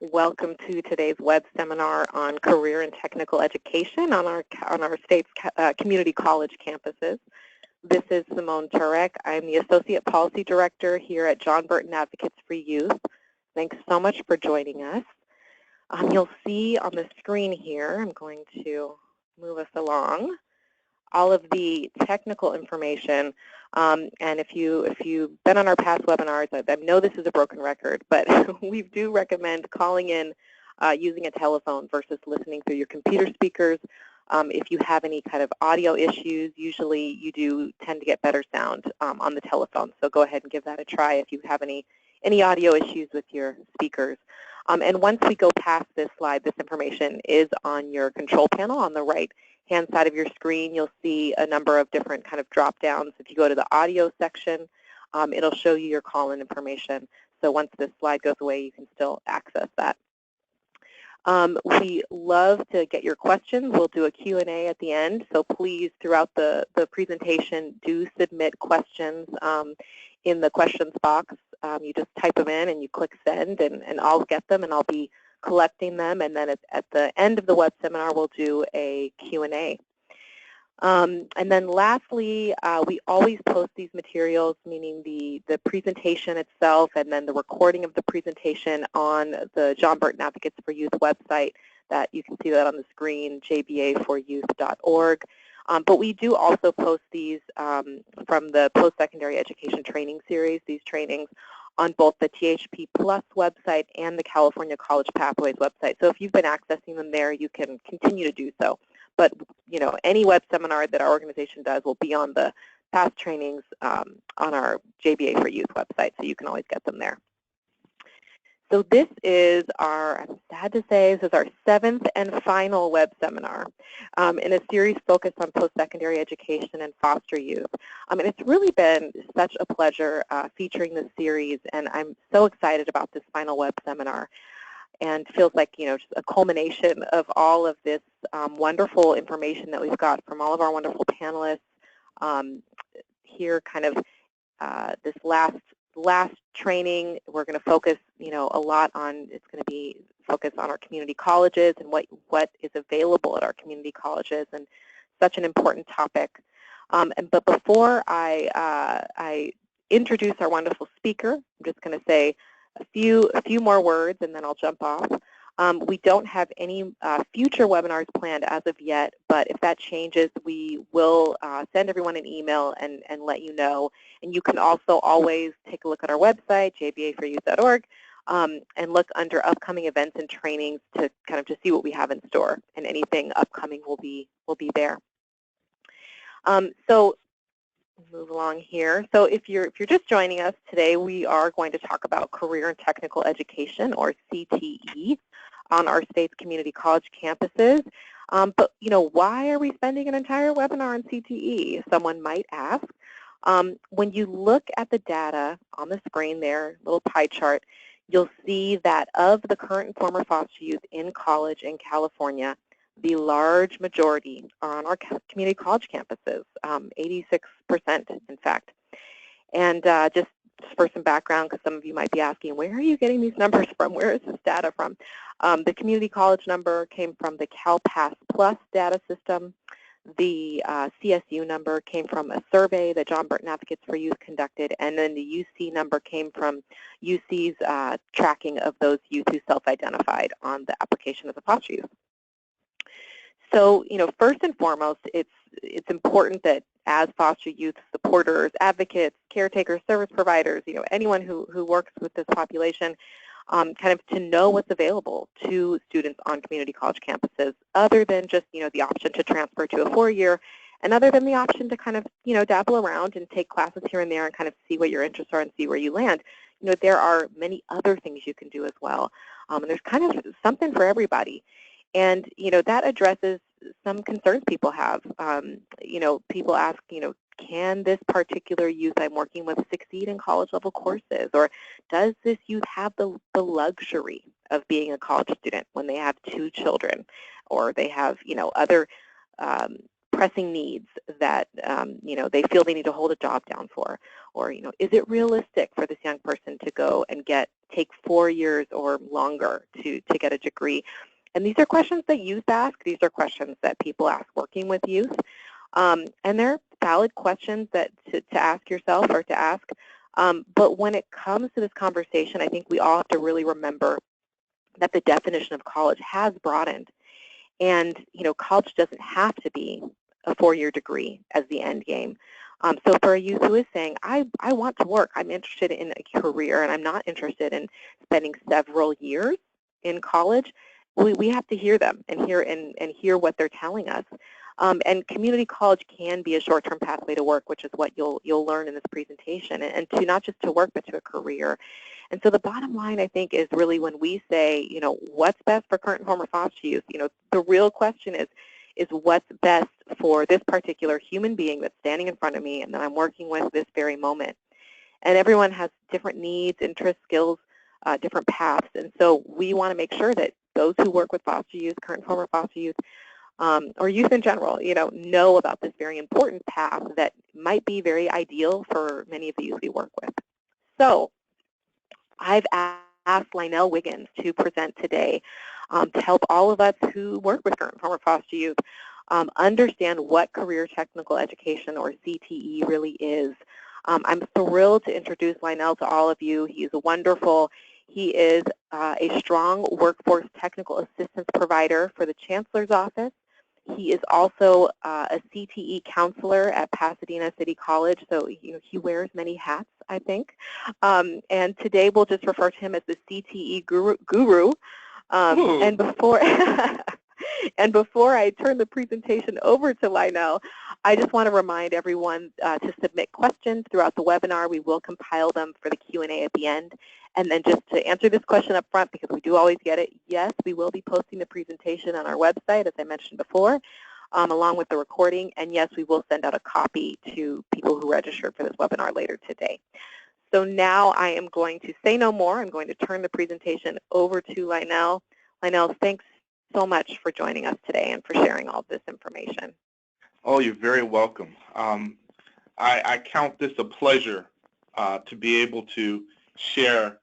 Welcome to today's web seminar on career and technical education on our state's community college campuses. This is Simone Turek. I'm the Associate Policy Director here at John Burton Advocates for Youth. Thanks so much for joining us. You'll see on the screen here, I'm going to move us along, all of the technical information. And if you've been on our past webinars, I know this is a broken record, but we do recommend calling in using a telephone versus listening through your computer speakers. If you have any kind of audio issues, usually you do tend to get better sound on the telephone. So go ahead and give that a try if you have any audio issues with your speakers. And once we go past this slide, this information is on your control panel on the right-hand side of your screen. You'll see a number of different kind of drop-downs. If you go to the audio section, it'll show you your call-in information. So once this slide goes away, you can still access that. We love to get your questions. We'll do a Q&A at the end. So please, throughout the presentation, do submit questions in the questions box. You just type them in and you click send, and I'll get them and I'll be collecting them. And then at the end of the web seminar, we'll do a Q&A. And then lastly, we always post these materials, meaning the presentation itself and then the recording of the presentation on the John Burton Advocates for Youth website. That you can see that on the screen, jbaforyouth.org. But we do also post these from the post-secondary education training series, these trainings, on both the THP Plus website and the California College Pathways website. So if you've been accessing them there, you can continue to do so. But any web seminar that our organization does will be on the past trainings on our JBA for Youth website, so you can always get them there. So this is I'm sad to say, this is our 7th and final web seminar in a series focused on post-secondary education and foster youth. And it's really been such a pleasure featuring this series, and I'm so excited about this final web seminar. And feels like, just a culmination of all of this wonderful information that we've got from all of our wonderful panelists here. Kind of this last training, we're going to focus, a lot on. It's going to be focused on our community colleges and what is available at our community colleges, and such an important topic. But before I introduce our wonderful speaker, I'm just going to say a few more words, and then I'll jump off. We don't have any future webinars planned as of yet, but if that changes, we will send everyone an email and let you know. And you can also always take a look at our website, jbaforyouth.org, and look under upcoming events and trainings to kind of just see what we have in store. And anything upcoming will be there. So move along here. So if you're just joining us today, we are going to talk about career and technical education, or CTE, on our state's community college campuses. But why are we spending an entire webinar on CTE? Someone might ask. When you look at the data on the screen there, little pie chart, you'll see that of the current and former foster youth in college in California, the large majority are on our community college campuses, 86% in fact. And just for some background, because some of you might be asking, where are you getting these numbers from? Where is this data from? The community college number came from the CalPass Plus data system. The CSU number came from a survey that John Burton Advocates for Youth conducted, and then the UC number came from UC's tracking of those youth who self-identified on the application as a foster youth. So, first and foremost, it's important that as foster youth supporters, advocates, caretakers, service providers, anyone who works with this population, kind of to know what's available to students on community college campuses, other than just, the option to transfer to a 4-year, and other than the option to kind of, dabble around and take classes here and there and kind of see what your interests are and see where you land. There are many other things you can do as well. And there's kind of something for everybody. And, that addresses some concerns people have. People ask, can this particular youth I'm working with succeed in college-level courses? Or does this youth have the luxury of being a college student when they have 2 children? Or they have, other pressing needs that they feel they need to hold a job down for, or is it realistic for this young person to go and take 4 years or longer to get a degree? And these are questions that youth ask. These are questions that people ask working with youth, and they're valid questions that to ask yourself or to ask. But when it comes to this conversation, I think we all have to really remember that the definition of college has broadened. And college doesn't have to be a 4-year degree as the end game. So for a youth who is saying, I want to work, I'm interested in a career, and I'm not interested in spending several years in college, we have to hear them and hear what they're telling us. And community college can be a short-term pathway to work, which is what you'll learn in this presentation, and to not just to work, but to a career. And so the bottom line, I think, is really when we say, what's best for current and former foster youth, the real question is what's best for this particular human being that's standing in front of me and that I'm working with this very moment. And everyone has different needs, interests, skills, different paths. And so we want to make sure that those who work with foster youth, current and former foster youth, or youth in general, know about this very important path that might be very ideal for many of the youth we work with. So I've asked Lynell Wiggins to present today to help all of us who work with current and former foster youth understand what career technical education, or CTE, really is. I'm thrilled to introduce Lynell to all of you. He is wonderful. He is a strong workforce technical assistance provider for the Chancellor's Office. He is also a CTE counselor at Pasadena City College, so he wears many hats, I think. And today we'll just refer to him as the CTE guru. And before and before I turn the presentation over to Lynell, I just want to remind everyone to submit questions throughout the webinar. We will compile them for the Q&A at the end. And then just to answer this question up front, because we do always get it, yes, we will be posting the presentation on our website, as I mentioned before, along with the recording. And yes, we will send out a copy to people who registered for this webinar later today. So now I am going to say no more. I'm going to turn the presentation over to Lynell. Lynell, thanks so much for joining us today and for sharing all of this information. Oh, you're very welcome. I count this a pleasure to be able to share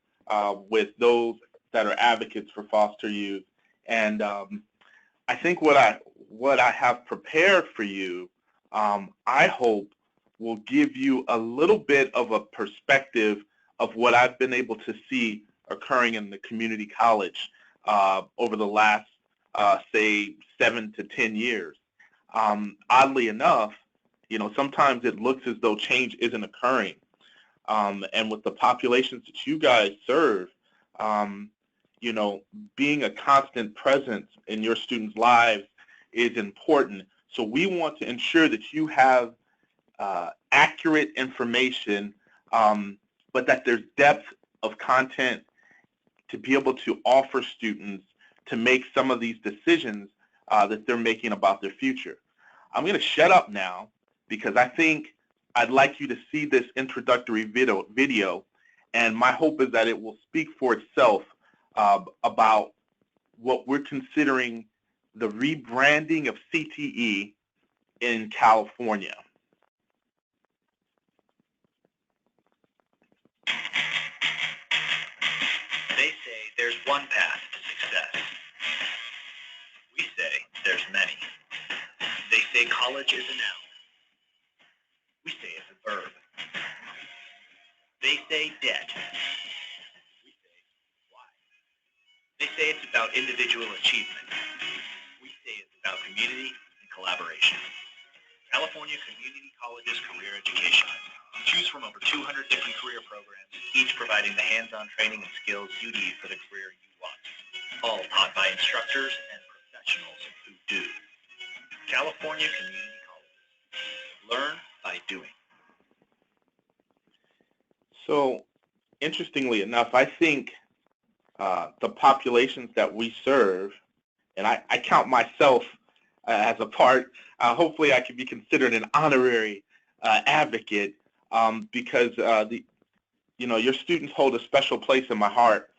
with those that are advocates for foster youth. And I think what I have prepared for you, I hope, will give you a little bit of a perspective of what I've been able to see occurring in the community college over the last, say, 7 to 10 years. Oddly enough, sometimes it looks as though change isn't occurring. And with the populations that you guys serve, being a constant presence in your students' lives is important. So we want to ensure that you have accurate information, but that there's depth of content to be able to offer students to make some of these decisions that they're making about their future. I'm going to shut up now because I think I'd like you to see this introductory video, and my hope is that it will speak for itself about what we're considering the rebranding of CTE in California. They say there's one path to success. We say there's many. They say college is a noun. We say it's a verb. They say debt. We say why. They say it's about individual achievement. We say it's about community and collaboration. California Community Colleges Career Education. Choose from over 200 different career programs, each providing the hands-on training and skills you need for the career you want. All taught by instructors and professionals who do. California Community Colleges. Learn by doing. So, interestingly enough, I think the populations that we serve, and I count myself as a part, hopefully I can be considered an honorary advocate because your students hold a special place in my heart.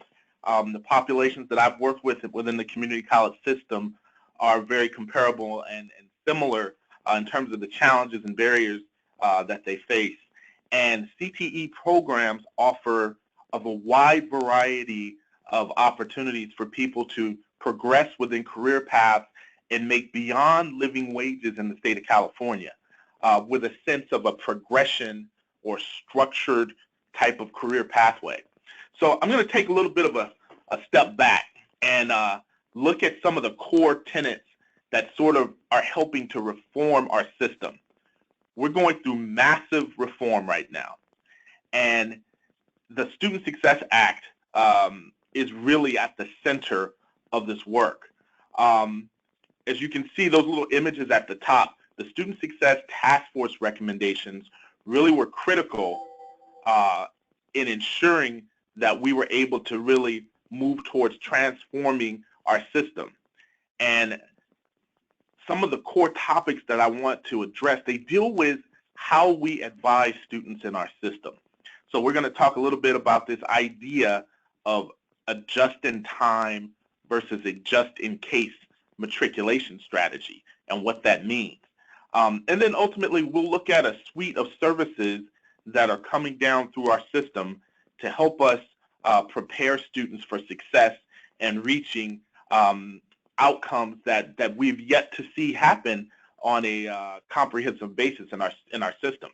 The populations that I've worked with within the community college system are very comparable and similar in terms of the challenges and barriers that they face. And CTE programs offer of a wide variety of opportunities for people to progress within career paths and make beyond living wages in the state of California with a sense of a progression or structured type of career pathway. So I'm going to take a little bit of a step back and look at some of the core tenets that sort of are helping to reform our system. We're going through massive reform right now, and the Student Success Act is really at the center of this work. As you can see, those little images at the top, the Student Success Task Force recommendations really were critical in ensuring that we were able to really move towards transforming our system. And some of the core topics that I want to address, they deal with how we advise students in our system. So we're going to talk a little bit about this idea of a just-in-time versus a just-in-case matriculation strategy and what that means. And then ultimately, we'll look at a suite of services that are coming down through our system to help us prepare students for success and reaching outcomes that we've yet to see happen on a comprehensive basis in our system.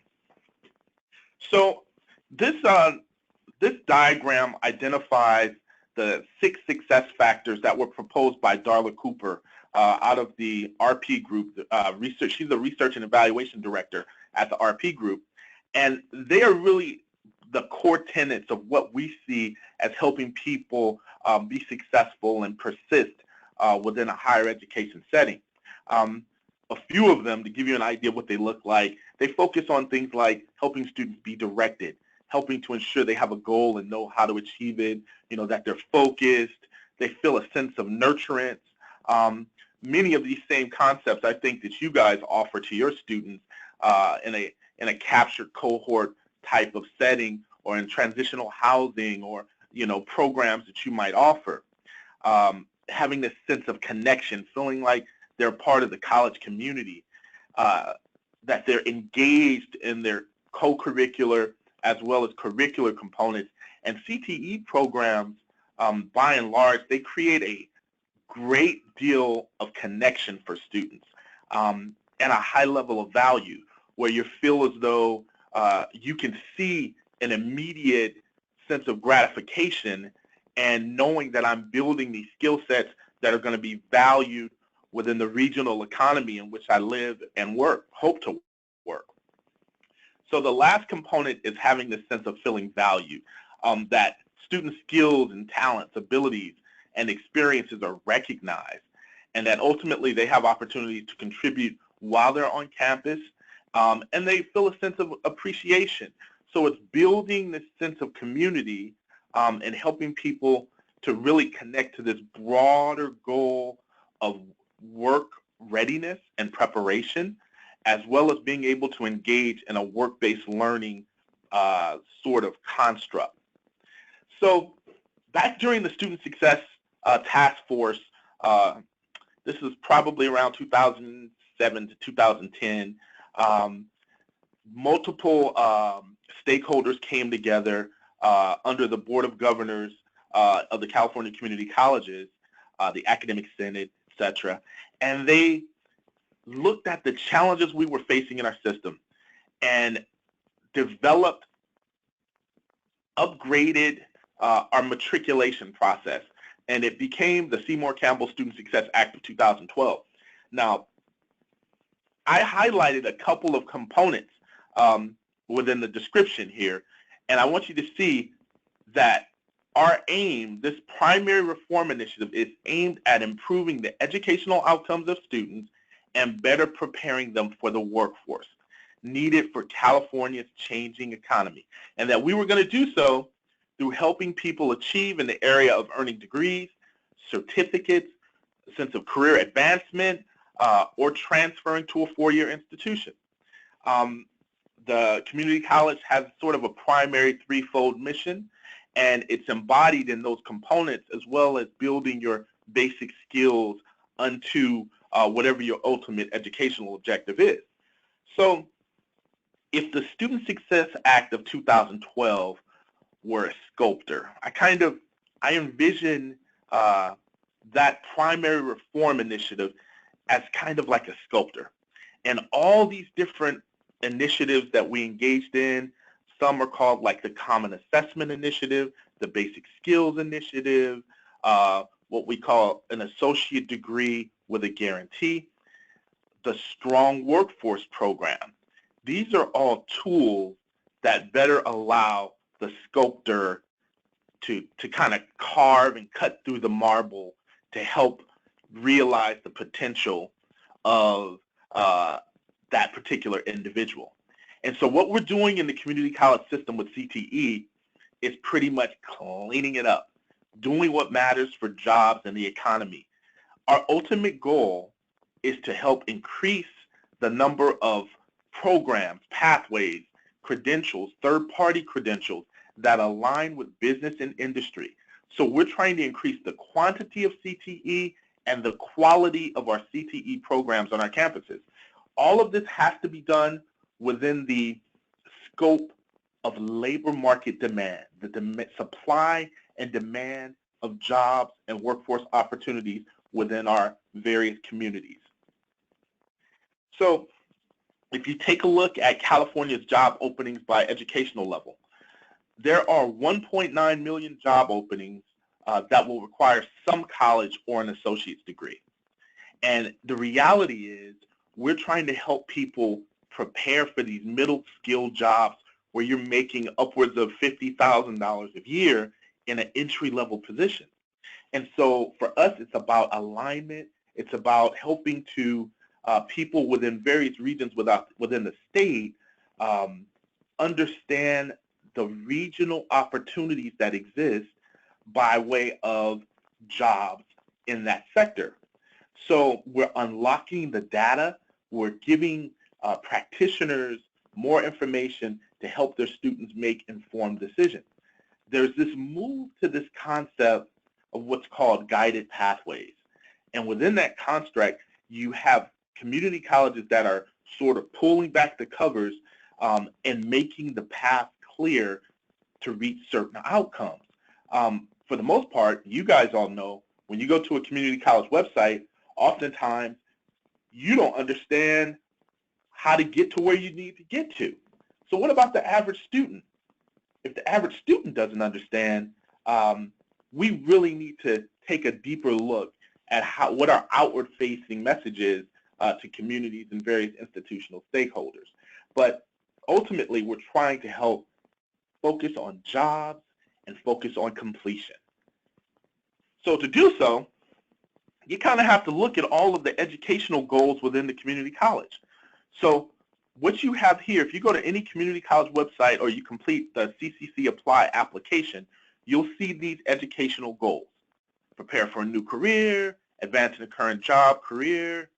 So this diagram identifies the 6 success factors that were proposed by Darla Cooper out of the RP group research. She's the research and evaluation director at the RP group, and they are really the core tenets of what we see as helping people be successful and persist within a higher education setting. A few of them, to give you an idea of what they look like, they focus on things like helping students be directed, helping to ensure they have a goal and know how to achieve it, that they're focused, they feel a sense of nurturance. Many of these same concepts I think that you guys offer to your students in a captured cohort type of setting or in transitional housing or programs that you might offer. Having this sense of connection, feeling like they're part of the college community, that they're engaged in their co-curricular as well as curricular components. And CTE programs, by and large, they create a great deal of connection for students and a high level of value where you feel as though you can see an immediate sense of gratification and knowing that I'm building these skill sets that are going to be valued within the regional economy in which I live and work, hope to work. So the last component is having this sense of feeling valued, that student skills and talents, abilities, and experiences are recognized, and that ultimately they have opportunities to contribute while they're on campus, and they feel a sense of appreciation. So it's building this sense of community and helping people to really connect to this broader goal of work readiness and preparation, as well as being able to engage in a work-based learning sort of construct. So back during the Student Success Task Force, this is probably around 2007 to 2010, multiple stakeholders came together under the Board of Governors of the California Community Colleges, the Academic Senate, etc., and they looked at the challenges we were facing in our system and developed, upgraded our matriculation process, and it became the Seymour-Campbell Student Success Act of 2012. Now, I highlighted a couple of components within the description here, and I want you to see that our aim, this primary reform initiative, is aimed at improving the educational outcomes of students and better preparing them for the workforce needed for California's changing economy, and that we were going to do so through helping people achieve in the area of earning degrees, certificates, a sense of career advancement, or transferring to a four-year institution. The community college has sort of a primary threefold mission, and it's embodied in those components as well as building your basic skills unto whatever your ultimate educational objective is. So if the Student Success Act of 2012 were a sculptor, I envision that primary reform initiative as kind of like a sculptor. And all these different initiatives that we engaged in, some are called like the Common Assessment Initiative, the Basic Skills Initiative, what we call an associate degree with a guarantee, the Strong Workforce Program. These are all tools that better allow the sculptor to kind of carve and cut through the marble to help realize the potential of that particular individual. And so what we're doing in the community college system with CTE is pretty much cleaning it up, doing what matters for jobs and the economy. Our ultimate goal is to help increase the number of programs, pathways, credentials, third-party credentials that align with business and industry. So we're trying to increase the quantity of CTE and the quality of our CTE programs on our campuses. All of this has to be done within the scope of labor market demand, the supply and demand of jobs and workforce opportunities within our various communities. So if you take a look at California's job openings by educational level, there are 1.9 million job openings that will require some college or an associate's degree. And the reality is we're trying to help people prepare for these middle-skilled jobs where you're making upwards of $50,000 a year in an entry-level position. And so for us, it's about alignment. It's about helping to people within various regions within the state understand the regional opportunities that exist by way of jobs in that sector. So we're unlocking the data. We're giving practitioners more information to help their students make informed decisions. There's this move to this concept of what's called guided pathways. And within that construct, you have community colleges that are sort of pulling back the covers and making the path clear to reach certain outcomes. For the most part, you guys all know, when you go to a community college website, oftentimes you don't understand how to get to where you need to get to. So what about the average student? If the average student doesn't understand, we really need to take a deeper look at what our outward-facing message is to communities and various institutional stakeholders. But ultimately, we're trying to help focus on jobs and focus on completion. So to do so, you kind of have to look at all of the educational goals within the community college. So what you have here, if you go to any community college website or you complete the CCC Apply application, you'll see these educational goals. Prepare for a new career, advance in a current job, career.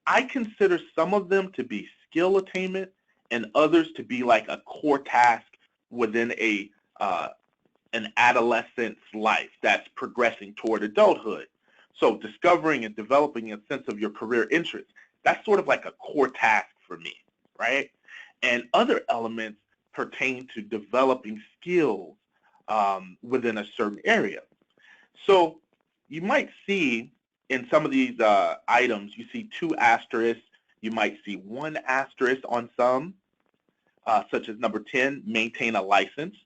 I consider some of them to be skill attainment and others to be like a core task within an adolescent's life that's progressing toward adulthood. So discovering and developing a sense of your career interests, that's sort of like a core task for me, right? And other elements pertain to developing skills within a certain area. So you might see in some of these items, you see 2 asterisks, you might see 1 asterisk on some, such as number 10, maintain a license.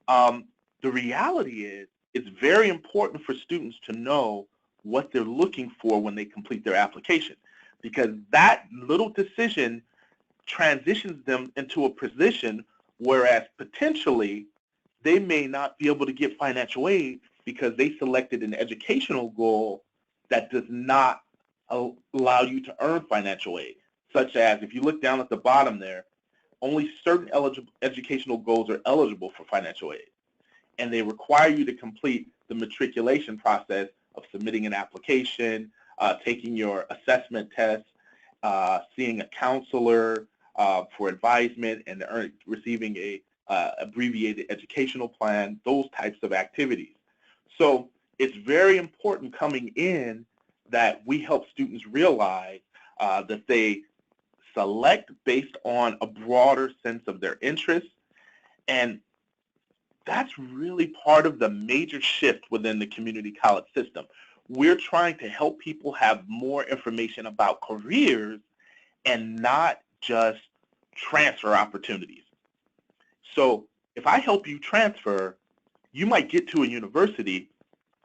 The reality is it's very important for students to know what they're looking for when they complete their application, because that little decision transitions them into a position whereas potentially they may not be able to get financial aid because they selected an educational goal that does not allow you to earn financial aid, such as if you look down at the bottom there, only certain educational goals are eligible for financial aid, and they require you to complete the matriculation process of submitting an application, taking your assessment test, seeing a counselor for advisement, and receiving a abbreviated educational plan, those types of activities. So it's very important coming in that we help students realize that they select based on a broader sense of their interests. And that's really part of the major shift within the community college system. We're trying to help people have more information about careers and not just transfer opportunities. So if I help you transfer, you might get to a university,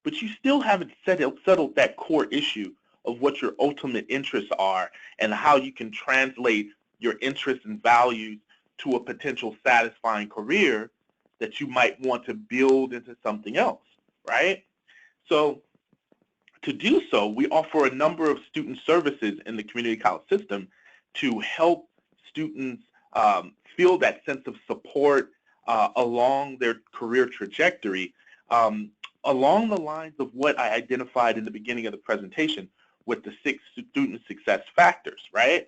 but you still haven't settled that core issue of what your ultimate interests are and how you can translate your interests and values to a potential satisfying career that you might want to build into something else, right? So to do so, we offer a number of student services in the community college system to help students feel that sense of support along their career trajectory, along the lines of what I identified in the beginning of the presentation with the 6 student success factors, right?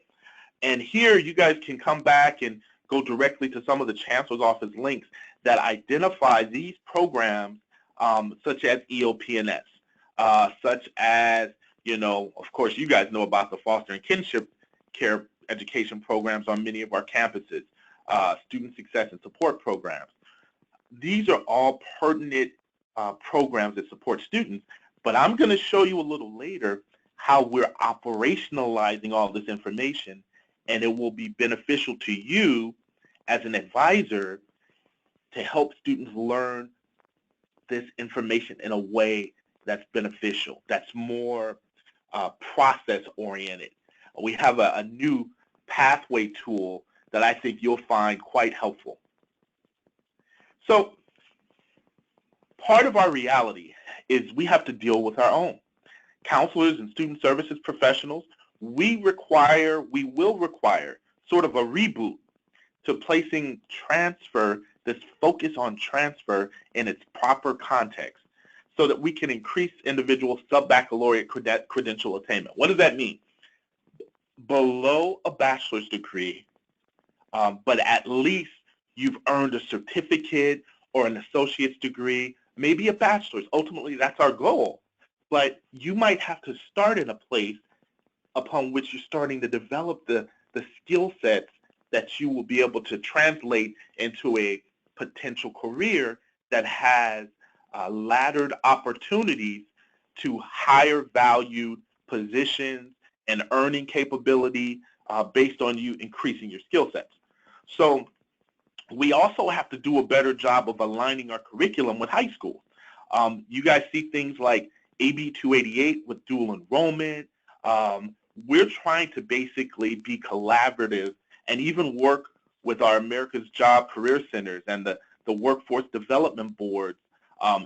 And here you guys can come back and go directly to some of the Chancellor's Office links that identify these programs such as EOP&S, such as, of course, you guys know about the foster and kinship care education programs on many of our campuses, student success and support programs. These are all pertinent programs that support students, but I'm going to show you a little later how we're operationalizing all this information, and it will be beneficial to you as an advisor to help students learn this information in a way that's beneficial, that's more process-oriented. We have a new pathway tool that I think you'll find quite helpful. So part of our reality is we have to deal with our own. Counselors and student services professionals, we will require sort of a reboot to placing transfer, this focus on transfer in its proper context so that we can increase individual sub-baccalaureate credential attainment. What does that mean? Below a bachelor's degree, but at least you've earned a certificate or an associate's degree, maybe a bachelor's. Ultimately, that's our goal. But you might have to start in a place upon which you're starting to develop the skill sets that you will be able to translate into a potential career that has laddered opportunities to higher valued positions and earning capability based on you increasing your skill sets. So we also have to do a better job of aligning our curriculum with high school. You guys see things like AB 288 with dual enrollment. We're trying to basically be collaborative and even work with our America's Job Career Centers and the workforce development boards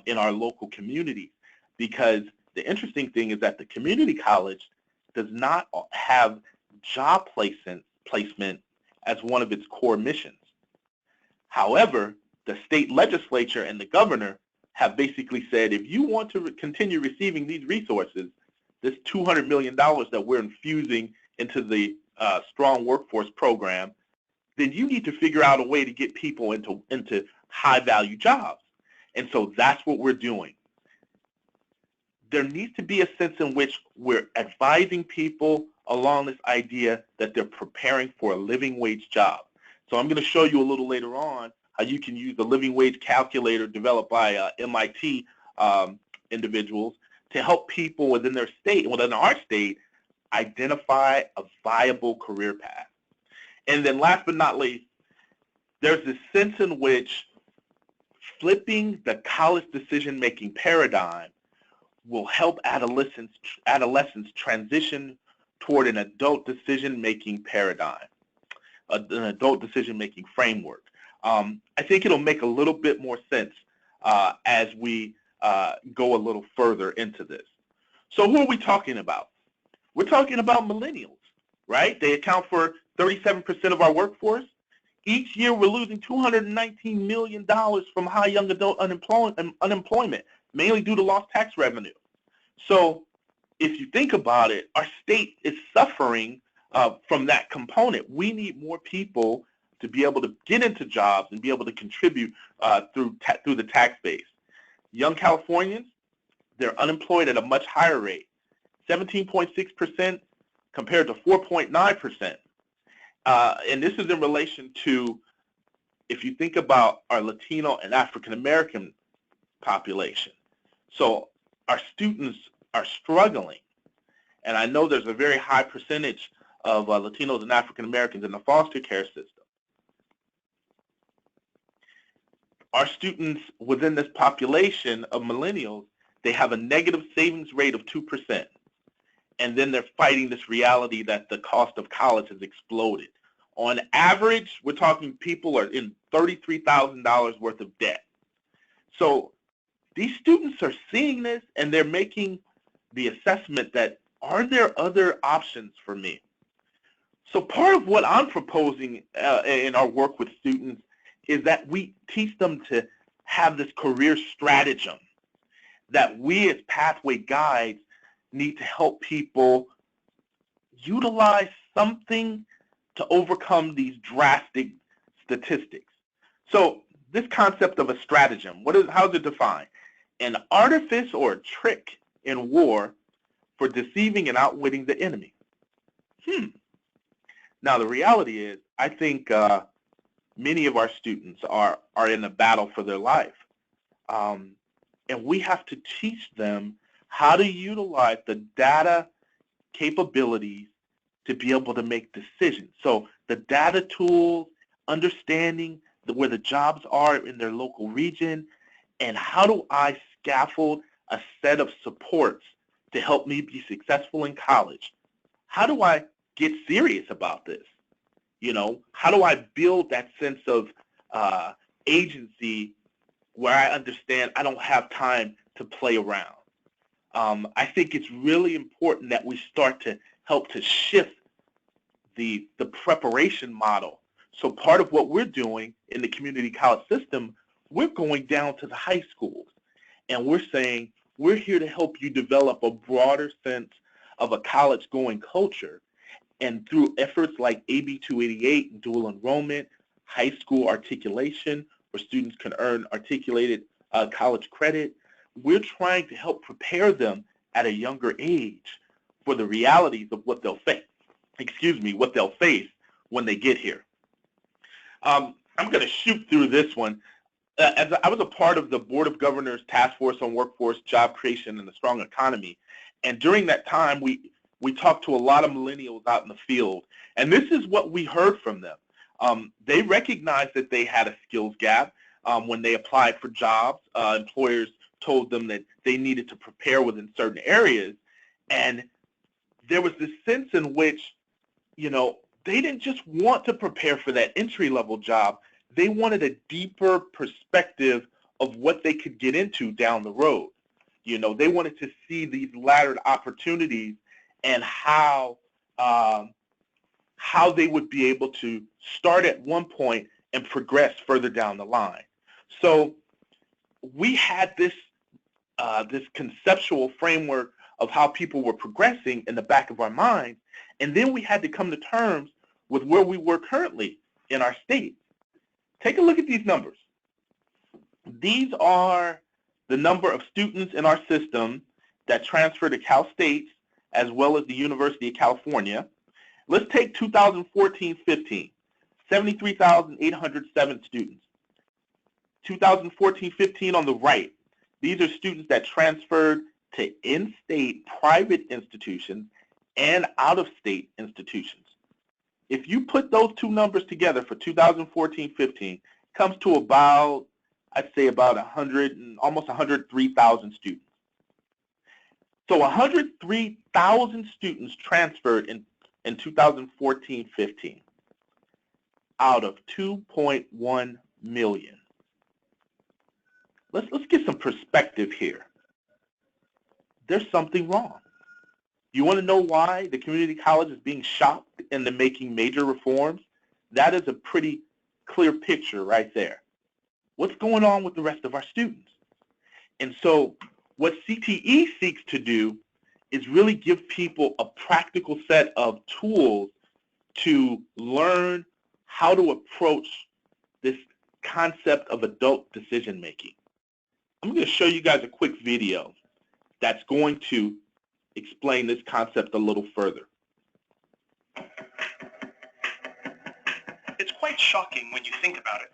in our local communities, because the interesting thing is that the community college does not have job placement as one of its core missions. However, the state legislature and the governor have basically said, if you want to continue receiving these resources, this $200 million that we're infusing into the Strong Workforce Program, then you need to figure out a way to get people into high-value jobs. And so that's what we're doing. There needs to be a sense in which we're advising people along this idea that they're preparing for a living wage job. So I'm going to show you a little later on how you can use the living wage calculator developed by MIT individuals to help people within their state, within our state, identify a viable career path. And then last but not least, there's this sense in which flipping the college decision-making paradigm will help adolescents transition toward an adult decision-making paradigm, an adult decision-making framework. I think it'll make a little bit more sense as we go a little further into this. So who are we talking about? We're talking about millennials, right? They account for 37% of our workforce. Each year we're losing $219 million from high young adult unemployment, mainly due to lost tax revenue. So if you think about it, our state is suffering from that component. We need more people to be able to get into jobs and be able to contribute through the tax base. Young Californians, they're unemployed at a much higher rate. 17.6% compared to 4.9%. And this is in relation to, if you think about our Latino and African American population. So our students are struggling. And I know there's a very high percentage of Latinos and African Americans in the foster care system. Our students within this population of millennials, they have a negative savings rate of 2%. And then they're fighting this reality that the cost of college has exploded. On average, we're talking people are in $33,000 worth of debt. So these students are seeing this and they're making the assessment that, are there other options for me? So part of what I'm proposing in our work with students is that we teach them to have this career stratagem, that we as pathway guides need to help people utilize something to overcome these drastic statistics. So this concept of a stratagem, how is it defined? An artifice or a trick in war for deceiving and outwitting the enemy. Now the reality is, I think many of our students are in a battle for their life. And we have to teach them how to utilize the data capabilities to be able to make decisions. So the data tools, understanding where the jobs are in their local region, and how do I scaffold a set of supports to help me be successful in college? How do I get serious about this? You know, how do I build that sense of agency where I understand I don't have time to play around? I think it's really important that we start to help to shift the preparation model. So part of what we're doing in the community college system, we're going down to the high schools and we're saying, we're here to help you develop a broader sense of a college-going culture. And through efforts like AB 288 and dual enrollment, high school articulation, where students can earn articulated college credit, we're trying to help prepare them at a younger age for the realities of what they'll face. What they'll face when they get here. I'm going to shoot through this one. As I was a part of the Board of Governors Task Force on Workforce, Job Creation, and the Strong Economy, and during that time, we talked to a lot of millennials out in the field, and this is what we heard from them. They recognized that they had a skills gap. When they applied for jobs, employers told them that they needed to prepare within certain areas, and there was this sense in which, you know, they didn't just want to prepare for that entry-level job. They wanted a deeper perspective of what they could get into down the road. You know, they wanted to see these laddered opportunities and how they would be able to start at one point and progress further down the line. So we had this conceptual framework of how people were progressing in the back of our minds, and then we had to come to terms with where we were currently in our state. Take a look at these numbers. These are the number of students in our system that transfer to Cal States as well as the University of California. Let's take 2014-15, 73,807 students. 2014-15 on the right, these are students that transferred to in-state private institutions and out-of-state institutions. If you put those two numbers together for 2014-15, comes to about, I'd say about almost 103,000 students. So 103,000 students transferred in 2014-15 out of 2.1 million. Let's get some perspective here. There's something wrong. You want to know why the community college is being shocked into making major reforms? That is a pretty clear picture right there. What's going on with the rest of our students? And so what CTE seeks to do is really give people a practical set of tools to learn how to approach this concept of adult decision making. I'm going to show you guys a quick video that's going to explain this concept a little further. It's quite shocking when you think about it.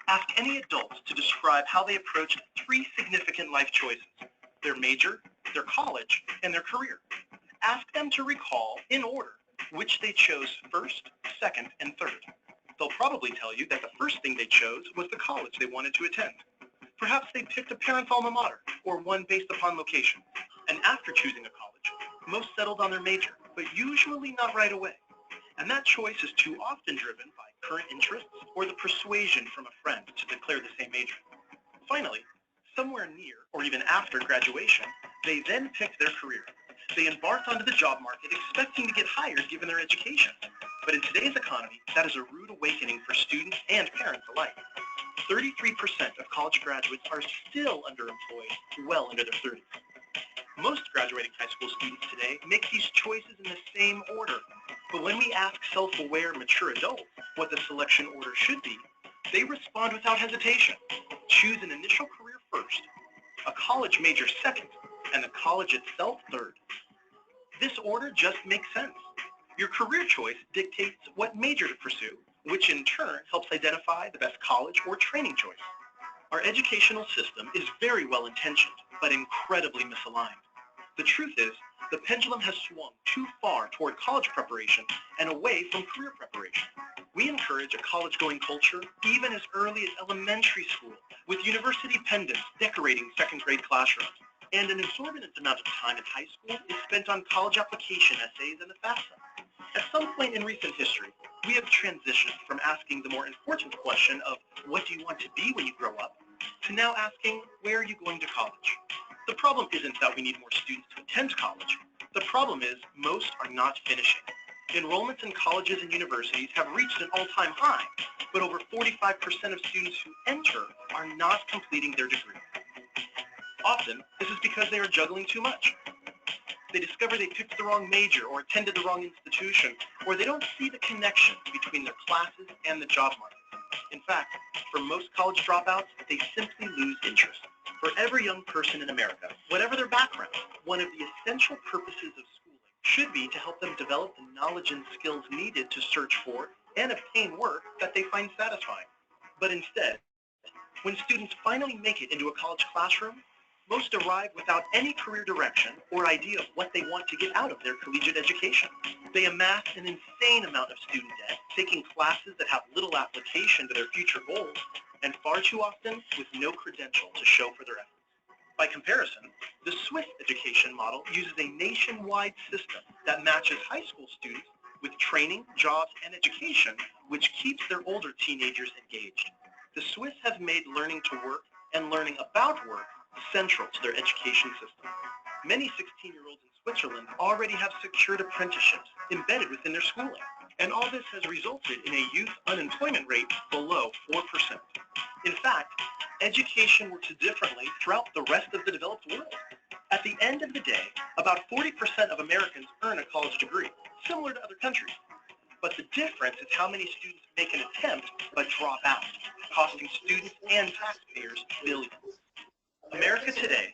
Ask any adult to describe how they approached 3 significant life choices: their major, their college, and their career. Ask them to recall, in order, which they chose first, second, and third. They'll probably tell you that the first thing they chose was the college they wanted to attend. Perhaps they picked a parent's alma mater, or one based upon location. And after choosing a college, most settled on their major, but usually not right away. And that choice is too often driven by current interests or the persuasion from a friend to declare the same major. Finally, somewhere near or even after graduation, they then picked their career. They embarked onto the job market expecting to get hired given their education. But in today's economy, that is a rude awakening for students and parents alike. 33% of college graduates are still underemployed, well into their 30s. Most graduating high school students today make these choices in the same order. But when we ask self-aware, mature adults what the selection order should be, they respond without hesitation. Choose an initial career first, a college major second, and the college itself third. This order just makes sense. Your career choice dictates what major to pursue, which in turn helps identify the best college or training choice. Our educational system is very well intentioned, but incredibly misaligned. The truth is, the pendulum has swung too far toward college preparation and away from career preparation. We encourage a college-going culture even as early as elementary school, with university pendants decorating second-grade classrooms, and an exorbitant amount of time in high school is spent on college application essays and the FAFSA. At some point in recent history, we have transitioned from asking the more important question of what do you want to be when you grow up, to now asking where are you going to college? The problem isn't that we need more students to attend college. The problem is most are not finishing. Enrollments in colleges and universities have reached an all-time high, but over 45% of students who enter are not completing their degree. Often, this is because they are juggling too much. They discover they picked the wrong major or attended the wrong institution, or they don't see the connection between their classes and the job market. In fact, for most college dropouts, they simply lose interest. For every young person in America, whatever their background, one of the essential purposes of schooling should be to help them develop the knowledge and skills needed to search for and obtain work that they find satisfying. But instead, when students finally make it into a college classroom, most arrive without any career direction or idea of what they want to get out of their collegiate education. They amass an insane amount of student debt, taking classes that have little application to their future goals, and far too often with no credential to show for their efforts. By comparison, the Swiss education model uses a nationwide system that matches high school students with training, jobs, and education, which keeps their older teenagers engaged. The Swiss have made learning to work and learning about work central to their education system. Many 16-year-olds in Switzerland already have secured apprenticeships embedded within their schooling, and all this has resulted in a youth unemployment rate below 4%. In fact, education works differently throughout the rest of the developed world. At the end of the day, about 40% of Americans earn a college degree, similar to other countries. But the difference is how many students make an attempt but drop out, costing students and taxpayers billions. America today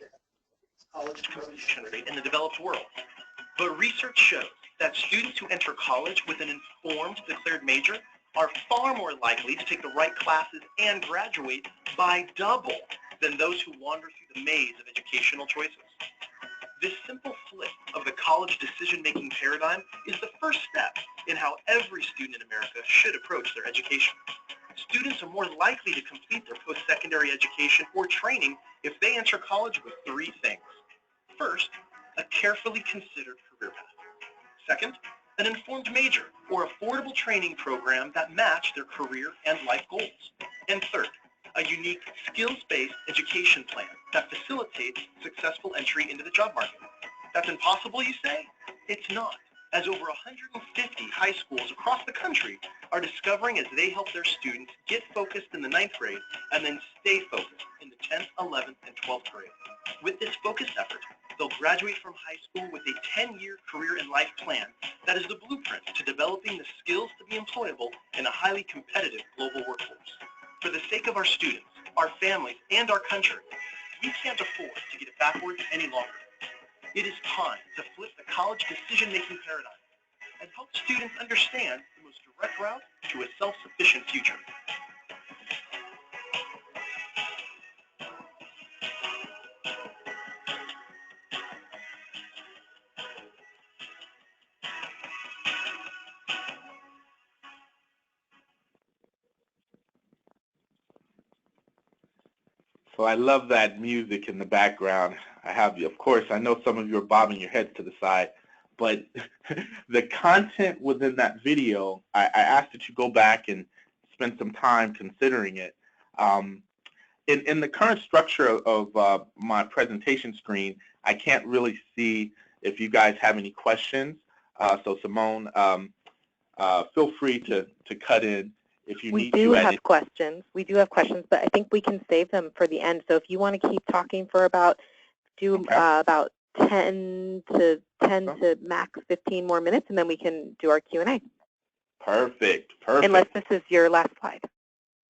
college completion rate in the developed world, but research shows that students who enter college with an informed declared major are far more likely to take the right classes and graduate by double than those who wander through the maze of educational choices. This simple flip of the college decision-making paradigm is the first step in how every student in America should approach their education. Students are more likely to complete their post-secondary education or training if they enter college with 3 things. First, a carefully considered career path. Second, an informed major or affordable training program that match their career and life goals. And third, a unique skills-based education plan that facilitates successful entry into the job market. That's impossible, you say? It's not, as over 150 high schools across the country are discovering as they help their students get focused in the 9th grade and then stay focused in the 10th, 11th, and 12th grade. With this focused effort, they'll graduate from high school with a 10-year career and life plan that is the blueprint to developing the skills to be employable in a highly competitive global workforce. For the sake of our students, our families, and our country, we can't afford to get it backwards any longer. It is time to flip the college decision-making paradigm and help students understand the most direct route to a self-sufficient future. So I love that music in the background. I have you. Of course, I know some of you are bobbing your heads to the side, but the content within that video, I ask that you go back and spend some time considering it. In the current structure of my presentation screen, I can't really see if you guys have any questions. So Simone, feel free to cut in if you need to. We do have questions. We do have questions, but I think we can save them for the end. So if you want to keep talking for about 10 to max 15 more minutes, and then we can do our Q&A. Perfect. Unless this is your last slide.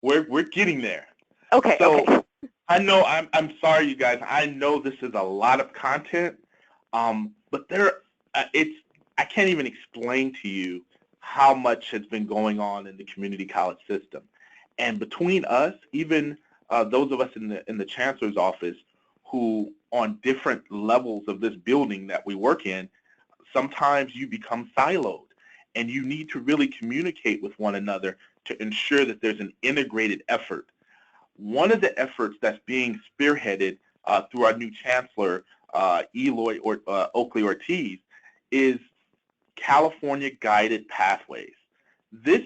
We're getting there. Okay. So okay. I know I'm sorry, you guys. I know this is a lot of content, but I can't even explain to you how much has been going on in the community college system. And between us, even those of us in the chancellor's office who on different levels of this building that we work in, sometimes you become siloed and you need to really communicate with one another to ensure that there's an integrated effort. One of the efforts that's being spearheaded through our new chancellor, Eloy Oakley Ortiz, is California Guided Pathways. This,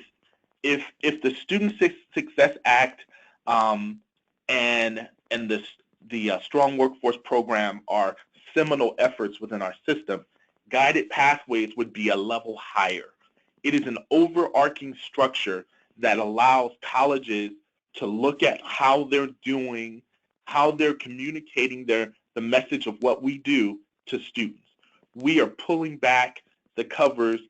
if the Student Success Act and the Strong Workforce Program are seminal efforts within our system, Guided Pathways would be a level higher. It is an overarching structure that allows colleges to look at how they're doing, how they're communicating the message of what we do to students. We are pulling back the covers,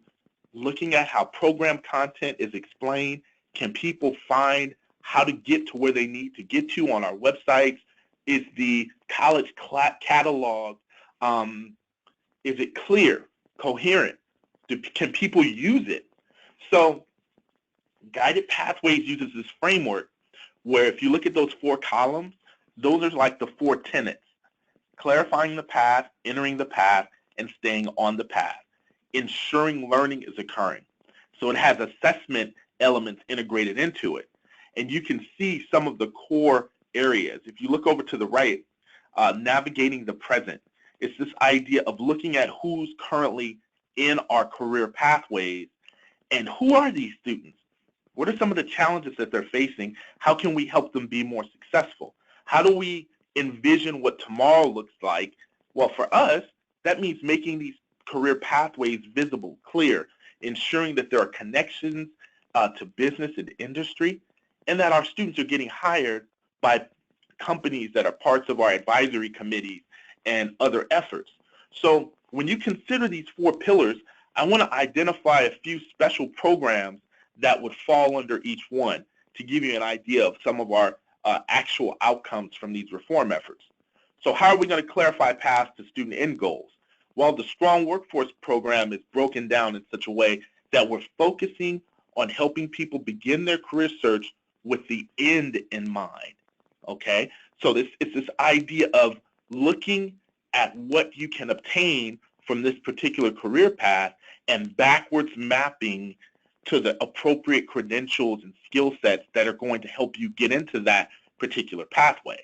looking at how program content is explained. Can people find how to get to where they need to get to on our websites? Is the college catalog, is it clear, coherent? Can people use it? So Guided Pathways uses this framework where if you look at those 4 columns, those are like the 4 tenets: clarifying the path, entering the path, and staying on the path, ensuring learning is occurring. So it has assessment elements integrated into it. And you can see some of the core areas. If you look over to the right, navigating the present, it's this idea of looking at who's currently in our career pathways and who are these students? What are some of the challenges that they're facing? How can we help them be more successful? How do we envision what tomorrow looks like? Well, for us, that means making these career pathways visible, clear, ensuring that there are connections to business and industry, and that our students are getting hired by companies that are parts of our advisory committees and other efforts. So when you consider these 4 pillars, I want to identify a few special programs that would fall under each one to give you an idea of some of our actual outcomes from these reform efforts. So how are we going to clarify paths to student end goals? Well, the Strong Workforce Program is broken down in such a way that we're focusing on helping people begin their career search with the end in mind, okay? So it's this idea of looking at what you can obtain from this particular career path and backwards mapping to the appropriate credentials and skill sets that are going to help you get into that particular pathway.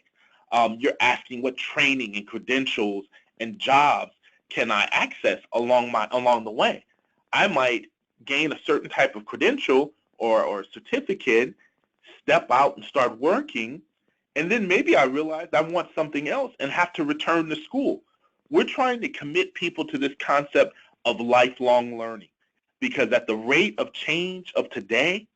You're asking what training and credentials and jobs can I access along the way. I might gain a certain type of credential or certificate, step out and start working, and then maybe I realize I want something else and have to return to school. We're trying to commit people to this concept of lifelong learning, because at the rate of change of today,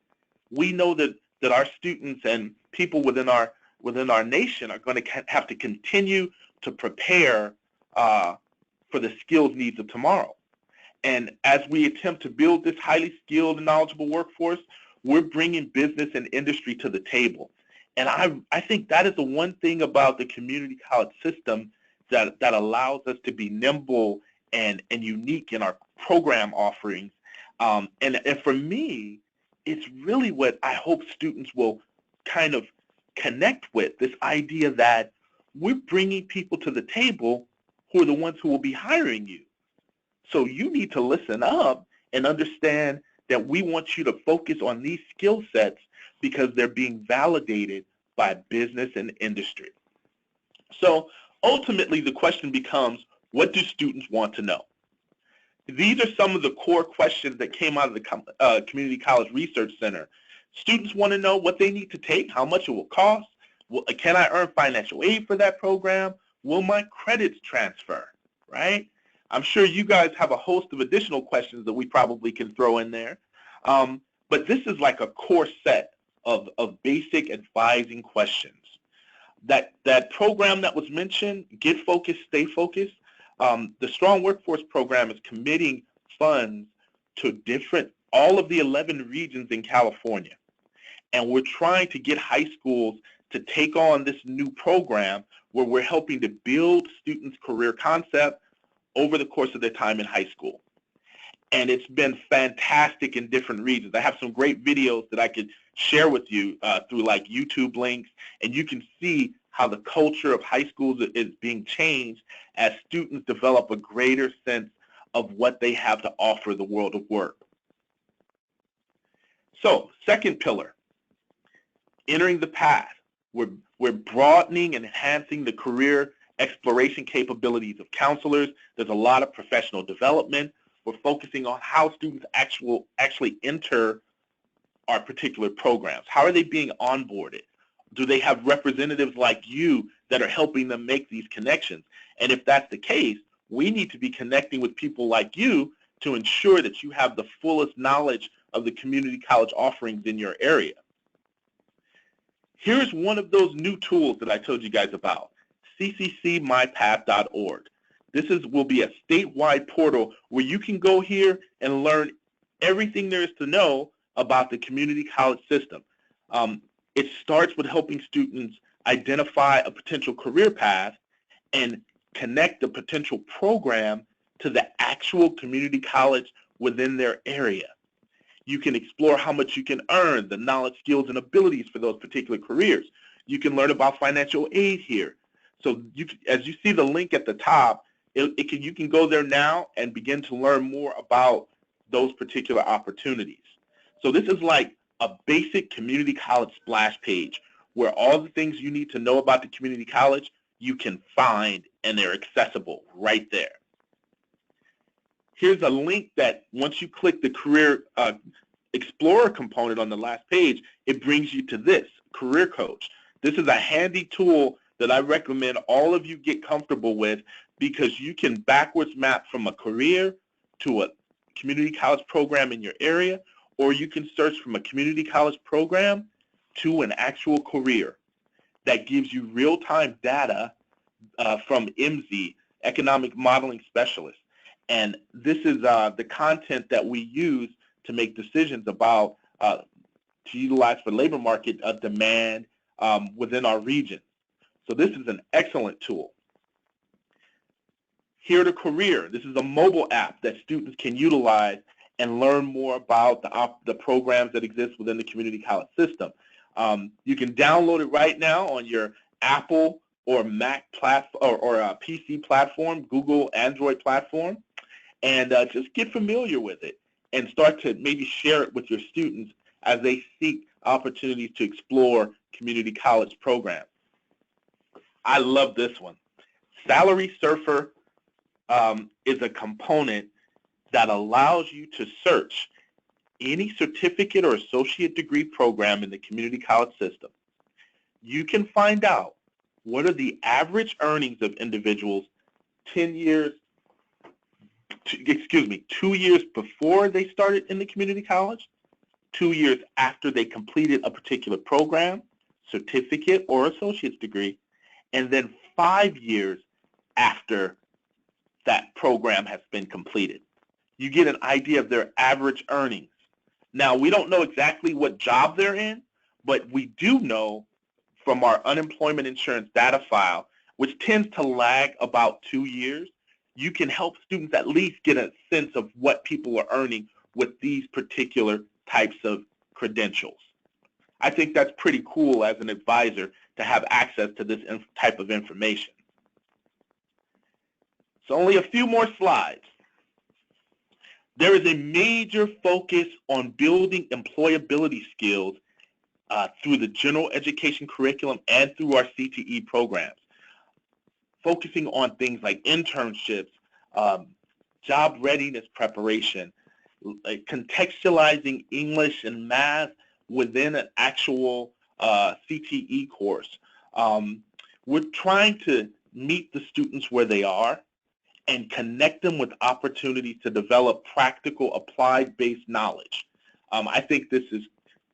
we know that our students and people within our nation are going to have to continue to prepare for the skills needs of tomorrow. And as we attempt to build this highly skilled and knowledgeable workforce, we're bringing business and industry to the table. And I think that is the one thing about the community college system that allows us to be nimble and unique in our program offerings. And for me, it's really what I hope students will kind of connect with, this idea that we're bringing people to the table who are the ones who will be hiring you. So you need to listen up and understand that we want you to focus on these skill sets because they're being validated by business and industry. So ultimately, the question becomes, what do students want to know? These are some of the core questions that came out of the Community College Research Center. Students want to know what they need to take, how much it will cost, can I earn financial aid for that program, will my credits transfer, right? I'm sure you guys have a host of additional questions that we probably can throw in there. But this is like a core set of basic advising questions. That program that was mentioned, Get Focused, Stay Focused, the Strong Workforce Program is committing funds to all of the 11 regions in California. And we're trying to get high schools to take on this new program where we're helping to build students' career concept over the course of their time in high school. And it's been fantastic in different regions. I have some great videos that I could share with you through like YouTube links, and you can see how the culture of high schools is being changed as students develop a greater sense of what they have to offer the world of work. So, second pillar, entering the path. We're broadening and enhancing the career exploration capabilities of counselors. There's a lot of professional development. We're focusing on how students actually enter our particular programs. How are they being onboarded? Do they have representatives like you that are helping them make these connections? And if that's the case, we need to be connecting with people like you to ensure that you have the fullest knowledge of the community college offerings in your area. Here's one of those new tools that I told you guys about, cccmypath.org. This will be a statewide portal where you can go here and learn everything there is to know about the community college system. It starts with helping students identify a potential career path and connect the potential program to the actual community college within their area. You can explore how much you can earn, the knowledge, skills, and abilities for those particular careers. You can learn about financial aid here. So as you see the link at the top, you can go there now and begin to learn more about those particular opportunities. So this is like a basic community college splash page where all the things you need to know about the community college you can find, and they're accessible right there. Here's a link that once you click the Career Explorer component on the last page, it brings you to this, Career Coach. This is a handy tool that I recommend all of you get comfortable with because you can backwards map from a career to a community college program in your area, or you can search from a community college program to an actual career that gives you real-time data from MZ, Economic Modeling Specialist. And this is the content that we use to make decisions about to utilize for labor market demand within our region. So this is an excellent tool. Here to Career. This is a mobile app that students can utilize and learn more about the programs that exist within the community college system. You can download it right now on your Apple or Mac platform or a PC platform, Google Android platform, and just get familiar with it and start to maybe share it with your students as they seek opportunities to explore community college programs. I love this one. Salary Surfer is a component that allows you to search any certificate or associate degree program in the community college system. You can find out what are the average earnings of individuals 2 years before they started in the community college, 2 years after they completed a particular program, certificate, or associate's degree, and then 5 years after that program has been completed. You get an idea of their average earnings. Now, we don't know exactly what job they're in, but we do know from our unemployment insurance data file which tends to lag about 2 years, you can help students at least get a sense of what people are earning with these particular types of credentials. I think that's pretty cool as an advisor to have access to this type of information. So only a few more slides. There is a major focus on building employability skills through the general education curriculum and through our CTE programs, focusing on things like internships, job readiness preparation, like contextualizing English and math within an actual CTE course. We're trying to meet the students where they are and connect them with opportunities to develop practical, applied-based knowledge. I think this is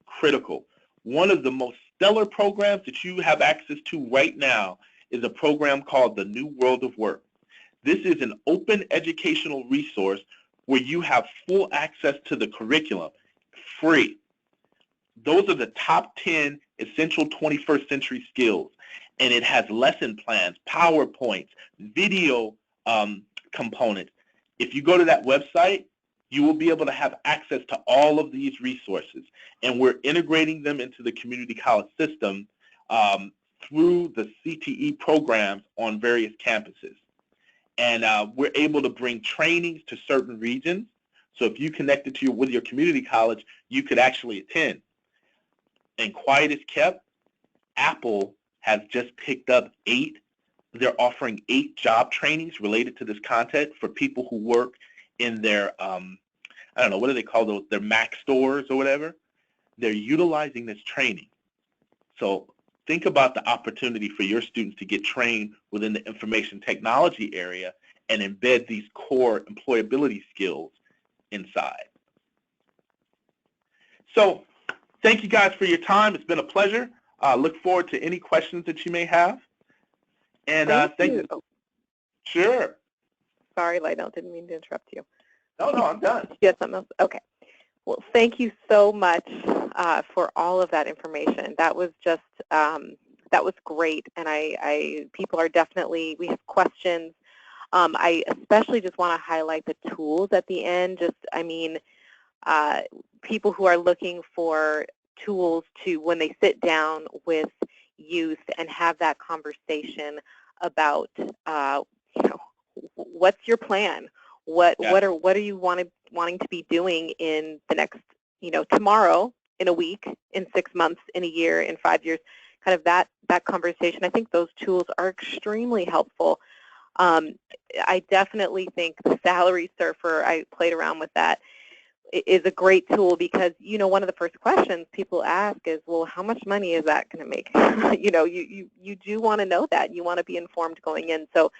critical. One of the most stellar programs that you have access to right now is a program called the New World of Work. This is an open educational resource where you have full access to the curriculum, free. Those are the top 10 essential 21st century skills, and it has lesson plans, PowerPoints, video components. If you go to that website, you will be able to have access to all of these resources, and we're integrating them into the community college system through the CTE programs on various campuses. And we're able to bring trainings to certain regions. So if you connected to with your community college, you could actually attend. And quiet is kept, Apple has just picked up 8. They're offering 8 job trainings related to this content for people who work in their, I don't know, what do they call those, their Mac stores or whatever. They're utilizing this training. So think about the opportunity for your students to get trained within the information technology area and embed these core employability skills inside. So thank you guys for your time. It's been a pleasure. Look forward to any questions that you may have. And thank you. Sure. Sorry, Lionel, didn't mean to interrupt you. No, I'm done. You have something else? Okay. Well, thank you so much for all of that information. That was just, that was great. And people are definitely, we have questions. I especially just want to highlight the tools at the end. Just, I mean, people who are looking for tools to, when they sit down with youth and have that conversation about, you know, what's your plan? What are you wanting to be doing in the next, you know, tomorrow, in a week, in 6 months, in a year, in 5 years, kind of that conversation. I think those tools are extremely helpful. I definitely think the Salary Surfer, I played around with that, is a great tool because, you know, one of the first questions people ask is, well, how much money is that going to make? You know, you do want to know that. You want to be informed going in. So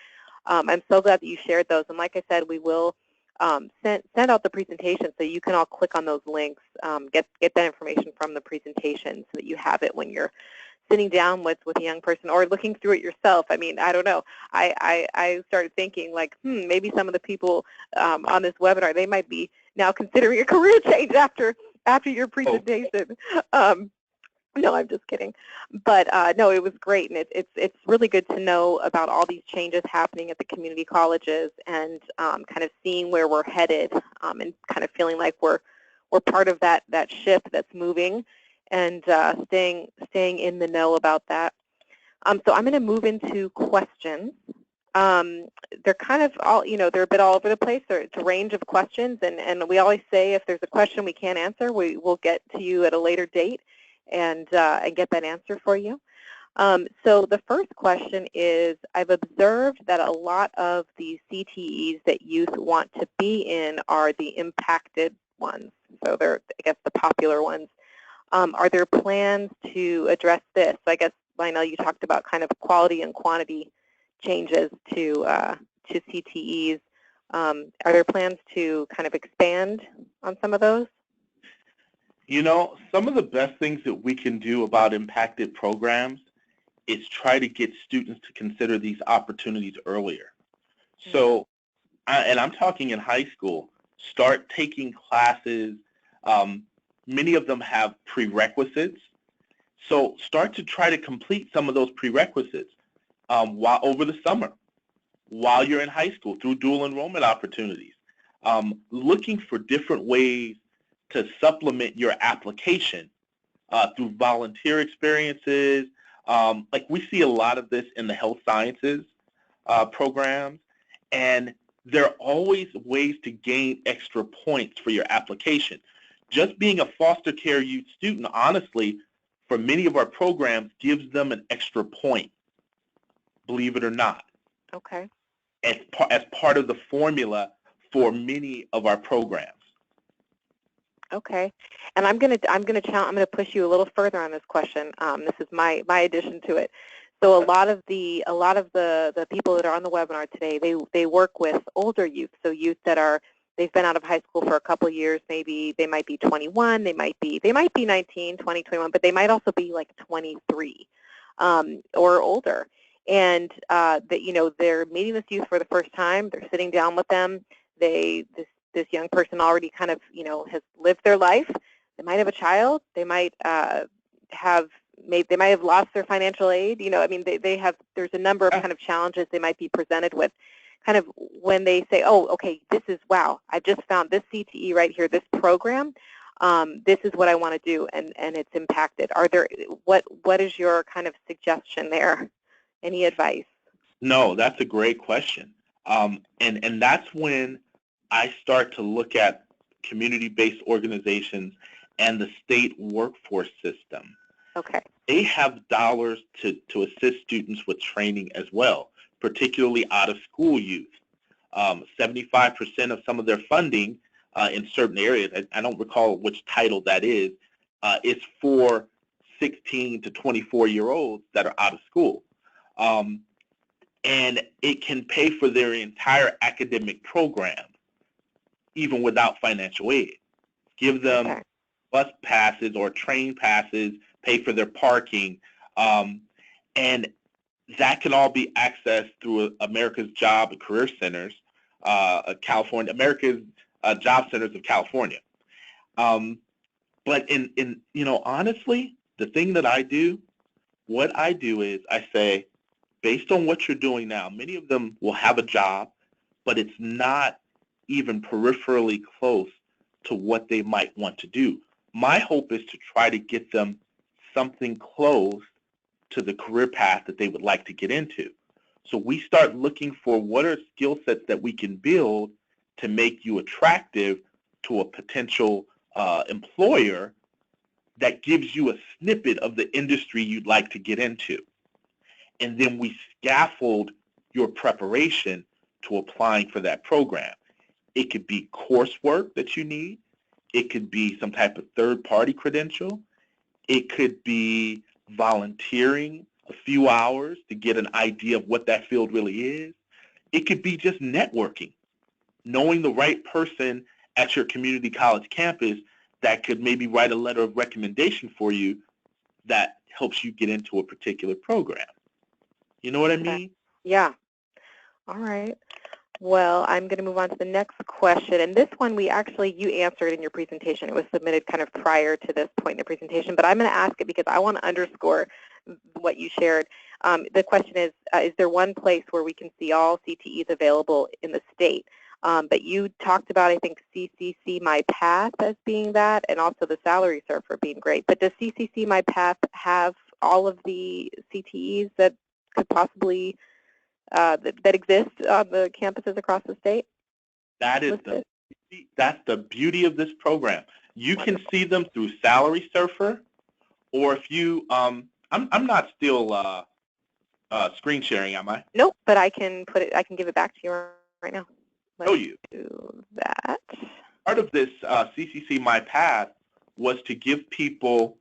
I'm so glad that you shared those. And like I said, we will send out the presentation so you can all click on those links, get that information from the presentation so that you have it when you're sitting down with a young person or looking through it yourself. I mean, I don't know. I started thinking like, maybe some of the people on this webinar, they might be now considering a career change after your presentation. No, I'm just kidding. But no, it was great, and it's really good to know about all these changes happening at the community colleges and kind of seeing where we're headed and kind of feeling like we're part of that ship that's moving and staying in the know about that. So I'm going to move into questions. They're kind of all, you know, they're a bit all over the place. It's a range of questions, and we always say if there's a question we can't answer, we will get to you at a later date and get that answer for you. So the first question is, I've observed that a lot of the CTEs that youth want to be in are the impacted ones. So they're, I guess, the popular ones. Are there plans to address this? So I guess, Lionel, you talked about kind of quality and quantity changes to CTEs. Are there plans to kind of expand on some of those? You know, some of the best things that we can do about impacted programs is try to get students to consider these opportunities earlier. So, and I'm talking in high school, start taking classes. Many of them have prerequisites. So start to try to complete some of those prerequisites. while over the summer, while you're in high school, through dual enrollment opportunities, looking for different ways to supplement your application through volunteer experiences. Like we see a lot of this in the health sciences programs, and there are always ways to gain extra points for your application. Just being a foster care youth student, honestly, for many of our programs, gives them an extra point, believe it or not. Okay. As part of the formula for many of our programs. Okay, and I'm gonna push you a little further on this question. This is my addition to it. So a lot of the people that are on the webinar today, they work with older youth, so youth that they've been out of high school for a couple years. Maybe they might be 21, they might be 19, 20, 21, but they might also be like 23 or older. And they're meeting this youth for the first time. They're sitting down with them. This young person already kind of, has lived their life. They might have a child. They might they might have lost their financial aid. There's a number of kind of challenges they might be presented with. Kind of when they say, oh, okay, wow, I just found this CTE right here, this program. This is what I want to do, and it's impacted. What is your kind of suggestion there? Any advice? No, that's a great question. And that's when I start to look at community-based organizations and the state workforce system. Okay. They have dollars to assist students with training as well, particularly out-of-school youth. 75% of some of their funding in certain areas, I don't recall which title that is for 16 to 24-year-olds that are out of school. And it can pay for their entire academic program, even without financial aid. Give them bus passes or train passes, pay for their parking, and that can all be accessed through America's Job and Career Centers, America's Job Centers of California. But honestly, the thing that what I do is I say, based on what you're doing now, many of them will have a job, but it's not even peripherally close to what they might want to do. My hope is to try to get them something close to the career path that they would like to get into. So we start looking for what are skill sets that we can build to make you attractive to a potential employer that gives you a snippet of the industry you'd like to get into. And then we scaffold your preparation to applying for that program. It could be coursework that you need. It could be some type of third-party credential. It could be volunteering a few hours to get an idea of what that field really is. It could be just networking, knowing the right person at your community college campus that could maybe write a letter of recommendation for you that helps you get into a particular program. You know what I mean? Yeah. All right. Well, I'm going to move on to the next question. And this one you answered in your presentation. It was submitted kind of prior to this point in the presentation. But I'm going to ask it because I want to underscore what you shared. The question is there one place where we can see all CTEs available in the state? But you talked about, I think, CCC My Path as being that, and also the Salary Surfer being great. But does CCC My Path have all of the CTEs that could possibly that exist on the campuses across the state? That's the beauty of this program. You can see them through Salary Surfer, or if you I'm not still screen sharing, am I? Nope, but I can give it back to you right now. Let's do that. Part of this CCC My Path was to give people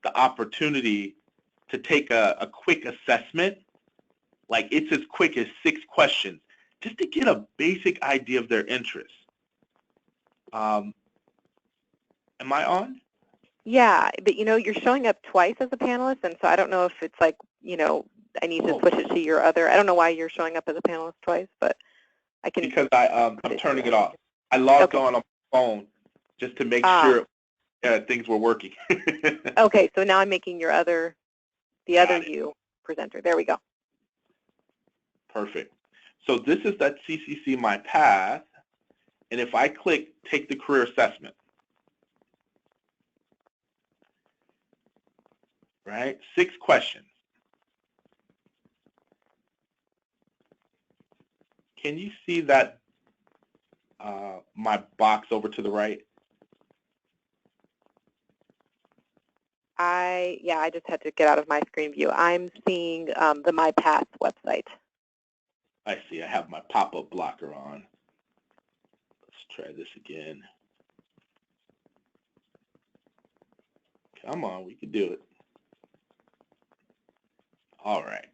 the opportunity to take a quick assessment. Like, it's as quick as 6 questions, just to get a basic idea of their interests. Am I on? Yeah, but you're showing up twice as a panelist, and so I don't know if it's like, I need to push it to your other. I don't know why you're showing up as a panelist twice, but I can. Because I'm turning it off. I logged on my phone just to make sure things were working. Okay, so now I'm making the other you presenter. There we go. Perfect. So this is that CCC My Path, and if I click Take the Career Assessment, right, 6 questions. Can you see that my box over to the right? I just had to get out of my screen view. I'm seeing the My Path website. I see. I have my pop-up blocker on. Let's try this again. Come on, we can do it. All right.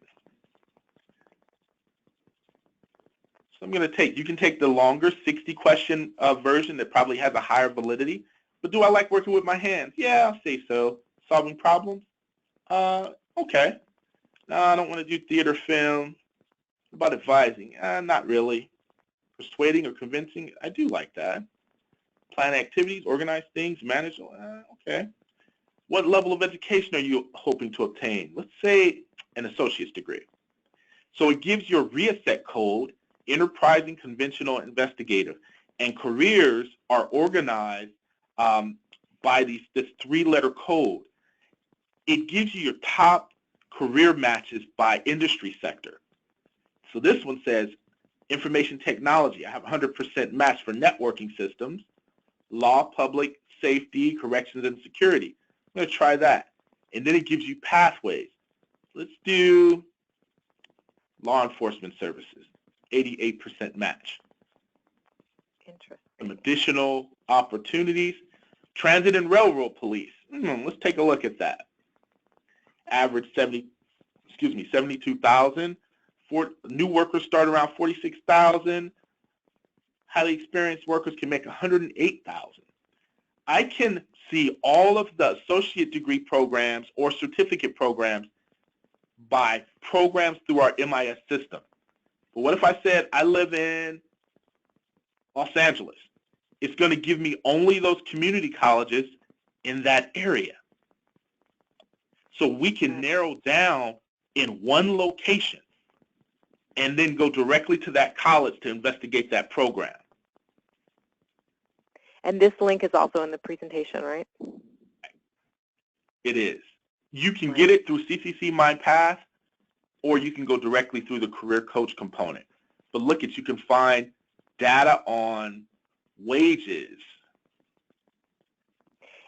So I'm going to take, you can take the longer 60-question version that probably has a higher validity. But do I like working with my hands? Yeah, I'll say so. Solving problems? Okay. No, I don't want to do theater film. What about advising? Not really. Persuading or convincing? I do like that. Plan activities, organize things, manage? Okay. What level of education are you hoping to obtain? Let's say an associate's degree. So it gives you a reset code, enterprising, conventional, investigative. And careers are organized by this 3-letter code. It gives you your top career matches by industry sector. So this one says information technology. I have 100% match for networking systems, law, public safety, corrections, and security. I'm going to try that. And then it gives you pathways. Let's do law enforcement services, 88% match. Interesting. Some additional opportunities. Transit and railroad police. Let's take a look at that. Average 72,000. New workers start around 46,000. Highly experienced workers can make 108,000. I can see all of the associate degree programs or certificate programs by programs through our MIS system. But what if I said I live in Los Angeles? It's going to give me only those community colleges in that area. So we can narrow down in one location and then go directly to that college to investigate that program. And this link is also in the presentation, right? It is. You can get it through CCC My Path, or you can go directly through the Career Coach component. But look at, you can find data on wages.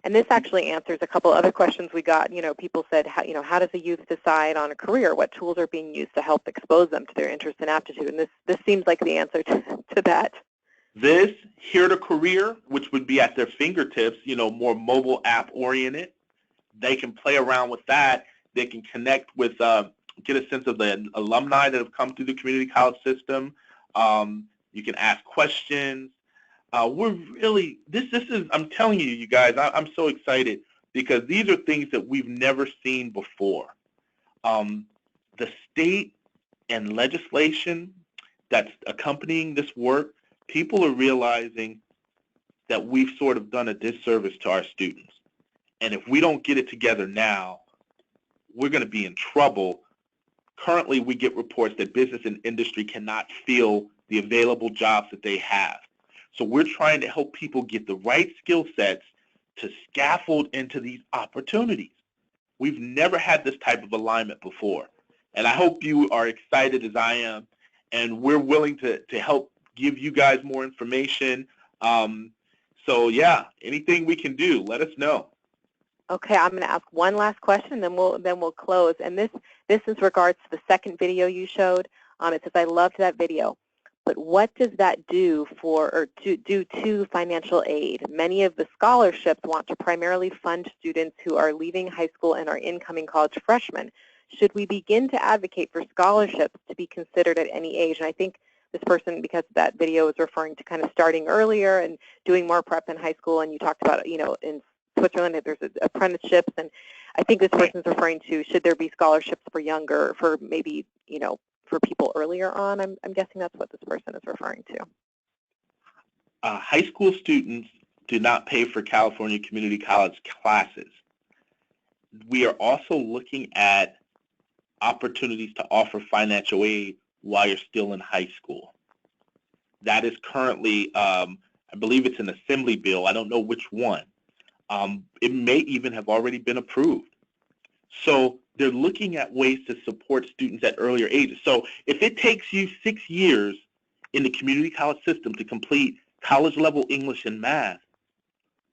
And this actually answers a couple other questions we got. You know, people said, how does a youth decide on a career? What tools are being used to help expose them to their interest and aptitude? And this seems like the answer to that. This, Here to Career, which would be at their fingertips, more mobile app oriented. They can play around with that. They can connect with, get a sense of the alumni that have come through the community college system. You can ask questions. We're really, this is, I'm telling you, you guys, I'm so excited because these are things that we've never seen before. The state and legislation that's accompanying this work, people are realizing that we've sort of done a disservice to our students. And if we don't get it together now, we're going to be in trouble. Currently, we get reports that business and industry cannot fill the available jobs that they have. So we're trying to help people get the right skill sets to scaffold into these opportunities. We've never had this type of alignment before. And I hope you are excited as I am. And we're willing to help give you guys more information. So yeah, anything we can do, let us know. Okay, I'm going to ask one last question, then we'll close. And this is regards to the second video you showed. It says, I loved that video. But what does that do to financial aid? Many of the scholarships want to primarily fund students who are leaving high school and are incoming college freshmen. Should we begin to advocate for scholarships to be considered at any age? And I think this person, because that video is referring to kind of starting earlier and doing more prep in high school, and you talked about, in Switzerland, there's apprenticeships, and I think this person's referring to, should there be scholarships for maybe, for people earlier on? I'm guessing that's what this person is referring to. High school students do not pay for California Community College classes. We are also looking at opportunities to offer financial aid while you're still in high school. That is currently, I believe it's an assembly bill. I don't know which one. It may even have already been approved. So they're looking at ways to support students at earlier ages. So if it takes you 6 years in the community college system to complete college-level English and math,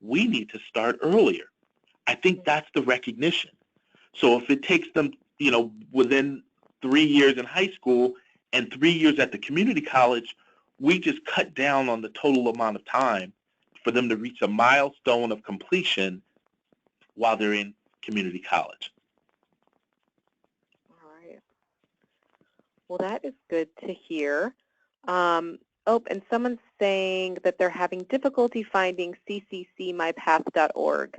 we need to start earlier. I think that's the recognition. So if it takes them, within 3 years in high school and 3 years at the community college, we just cut down on the total amount of time for them to reach a milestone of completion while they're in community college. All right. Well, that is good to hear. And someone's saying that they're having difficulty finding cccmypath.org.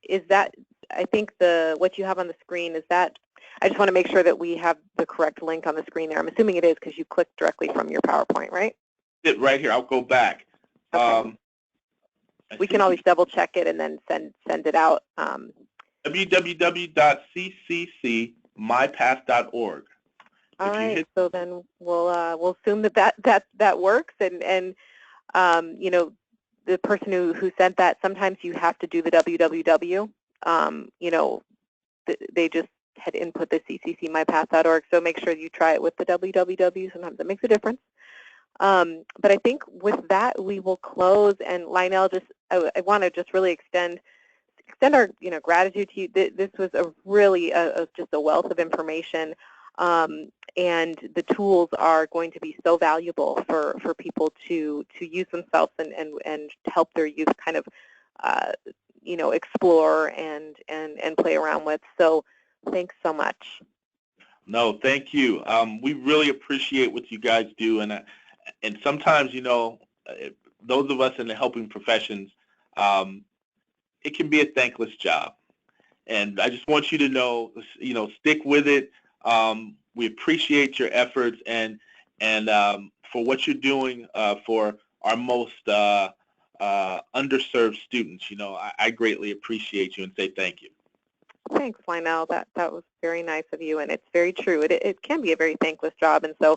Is that, I think what you have on the screen, is that, I just want to make sure that we have the correct link on the screen there. I'm assuming it is because you clicked directly from your PowerPoint, right? It right here. I'll go back. Okay. We can always double check it and then send it out. www.cccmypath.org. All right. So then we'll assume that works, and the person who sent that, sometimes you have to do the www. They just had input the cccmypath.org, so make sure you try it with the www. Sometimes it makes a difference. But I think with that we will close. And Lionel, I want to just really extend our gratitude to you. This was a really just a wealth of information, and the tools are going to be so valuable for people to use themselves and to help their youth kind of explore and play around with. So thanks so much. No, thank you. We really appreciate what you guys do, and sometimes, those of us in the helping professions, it can be a thankless job. And I just want you to know, stick with it. We appreciate your efforts and for what you're doing for our most underserved students. I greatly appreciate you and say thank you. Thanks, Lionel. That was very nice of you, and it's very true. It can be a very thankless job, and so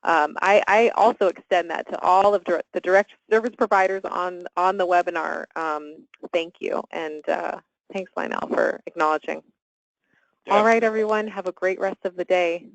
I also extend that to all of the direct service providers on the webinar. Thank you, and thanks, Lionel, for acknowledging. All right, everyone, have a great rest of the day.